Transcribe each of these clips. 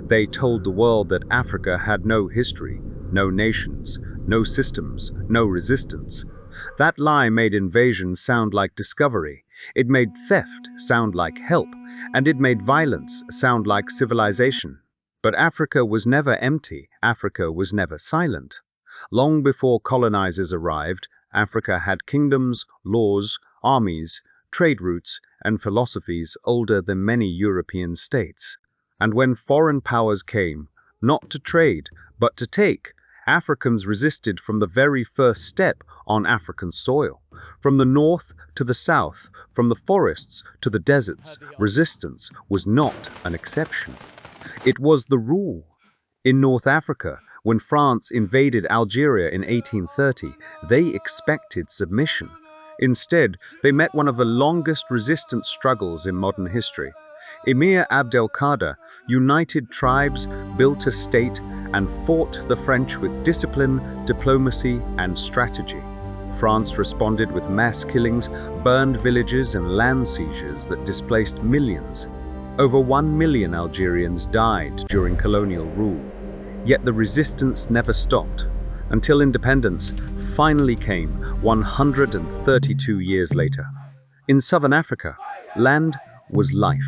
They told the world that Africa had no history, no nations, no systems, no resistance. That lie made invasion sound like discovery. It made theft sound like help, and it made violence sound like civilization. But Africa was never empty. Africa was never silent. Long before colonizers arrived, Africa had kingdoms, laws, armies, trade routes, and philosophies older than many European states. And when foreign powers came, not to trade, but to take, Africans resisted from the very first step on African soil. From the north to the south, from the forests to the deserts, resistance was not an exception. It was the rule. In North Africa, when France invaded Algeria in 1830, they expected submission. Instead, they met one of the longest resistance struggles in modern history. Emir Abdelkader united tribes, built a state, and fought the French with discipline, diplomacy, and strategy. France responded with mass killings, burned villages, and land seizures that displaced millions. Over 1 million Algerians died during colonial rule. Yet the resistance never stopped, until independence finally came 132 years later. In southern Africa, land was life,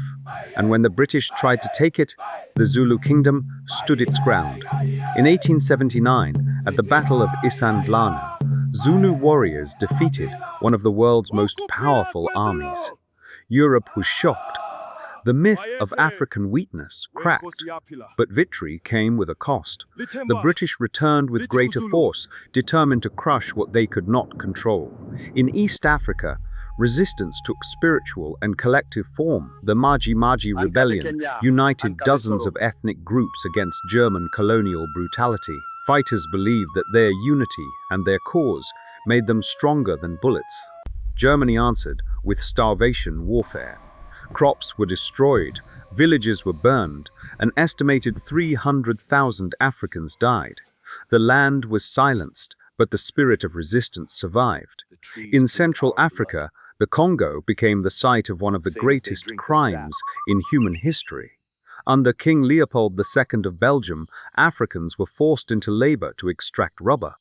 and when the British tried to take it, the Zulu kingdom stood its ground. In 1879, at the Battle of Isandlwana, Zulu warriors defeated one of the world's most powerful armies. Europe was shocked. The myth of African weakness cracked, but victory came with a cost. The British returned with greater force, determined to crush what they could not control. In East Africa, resistance took spiritual and collective form. The Maji Maji Rebellion united dozens of ethnic groups against German colonial brutality. Fighters believed that their unity and their cause made them stronger than bullets. Germany answered with starvation warfare. Crops were destroyed, villages were burned, an estimated 300,000 Africans died. The land was silenced, but the spirit of resistance survived. In Central Africa, the Congo became the site of one of the greatest crimes in human history. Under King Leopold II of Belgium, Africans were forced into labor to extract rubber.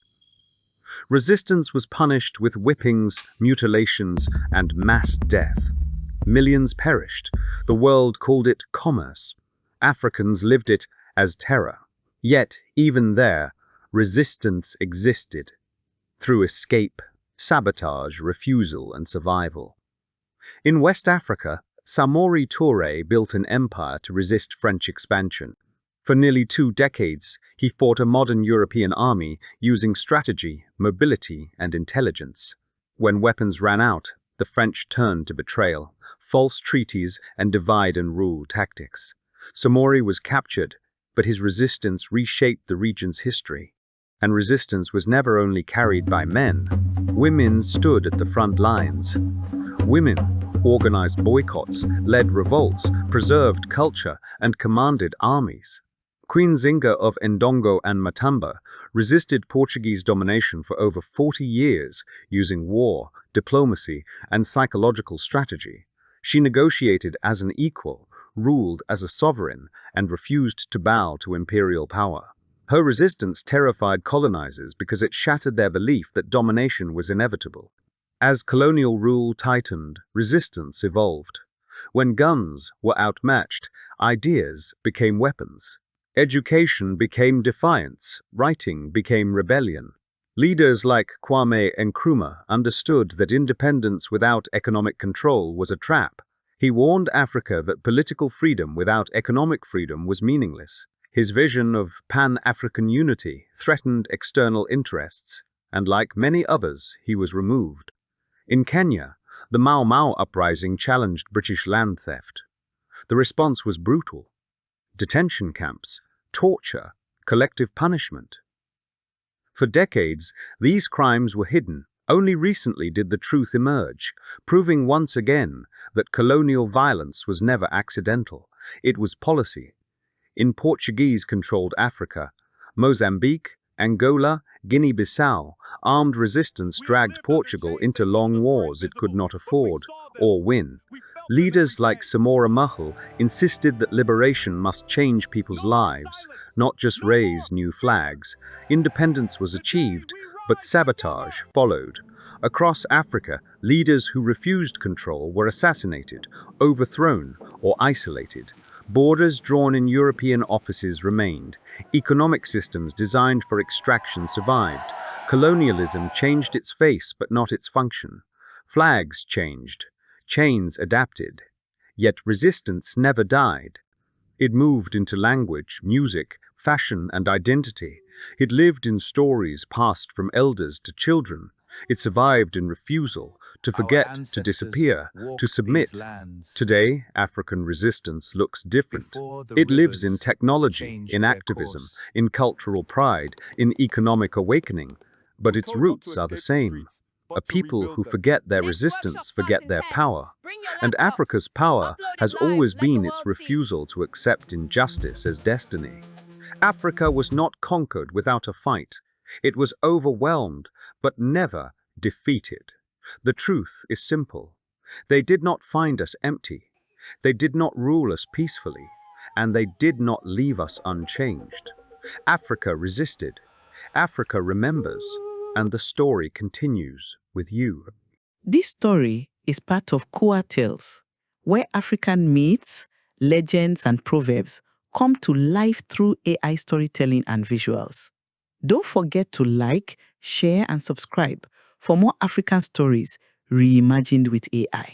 Resistance was punished with whippings, mutilations, and mass death. Millions perished. The world called it commerce. Africans lived it as terror. Yet, even there, resistance existed. Through escape, sabotage, refusal, and survival. In West Africa, Samori Touré built an empire to resist French expansion. For nearly 2 decades, he fought a modern European army using strategy, mobility, and intelligence. When weapons ran out, the French turned to betrayal, false treaties, and divide-and-rule tactics. Samori was captured, but his resistance reshaped the region's history. And resistance was never only carried by men. Women stood at the front lines. Women organized boycotts, led revolts, preserved culture, and commanded armies. Queen Zinga of Ndongo and Matamba resisted Portuguese domination for over 40 years using war, diplomacy, and psychological strategy. She negotiated as an equal, ruled as a sovereign, and refused to bow to imperial power. Her resistance terrified colonizers because it shattered their belief that domination was inevitable. As colonial rule tightened, resistance evolved. When guns were outmatched, ideas became weapons. Education became defiance, writing became rebellion. Leaders like Kwame Nkrumah understood that independence without economic control was a trap. He warned Africa that political freedom without economic freedom was meaningless. His vision of Pan-African unity threatened external interests, and like many others, he was removed. In Kenya, the Mau Mau uprising challenged British land theft. The response was brutal. Detention camps, torture, collective punishment. For decades, these crimes were hidden. Only recently did the truth emerge, proving once again that colonial violence was never accidental. It was policy. In Portuguese-controlled Africa, Mozambique, Angola, Guinea-Bissau, armed resistance dragged Portugal into long wars it could not afford or win. Leaders like Samora Mahal insisted that liberation must change people's lives, not just raise new flags. Independence was achieved, but sabotage followed. Across Africa, leaders who refused control were assassinated, overthrown, or isolated. Borders drawn in European offices remained. Economic systems designed for extraction survived. Colonialism changed its face but not its function. Flags changed. Chains adapted. Yet resistance never died. It moved into language, music, fashion, and identity. It lived in stories passed from elders to children. It survived in refusal, to Our forget, to ancestors disappear, to walked these submit. lands Today, African resistance looks different. before the It lives in rivers technology, changed in their activism, course. in cultural pride, in economic awakening. But We're its told not to roots are the escape the same. streets, A but to people who rebuild them. forget their This workshop resistance starts forget in their 10. power. Bring your And laptops. Africa's power Upload it has live. always Let the been its world see. refusal to accept injustice as destiny. Africa was not conquered without a fight. It was overwhelmed, but never defeated. The truth is simple. They did not find us empty. They did not rule us peacefully. And they did not leave us unchanged. Africa resisted. Africa remembers. And the story continues with you. This story is part of Kua Tales, where African myths, legends, and proverbs come to life through AI storytelling and visuals. Don't forget to like, share, and subscribe for more African stories reimagined with AI.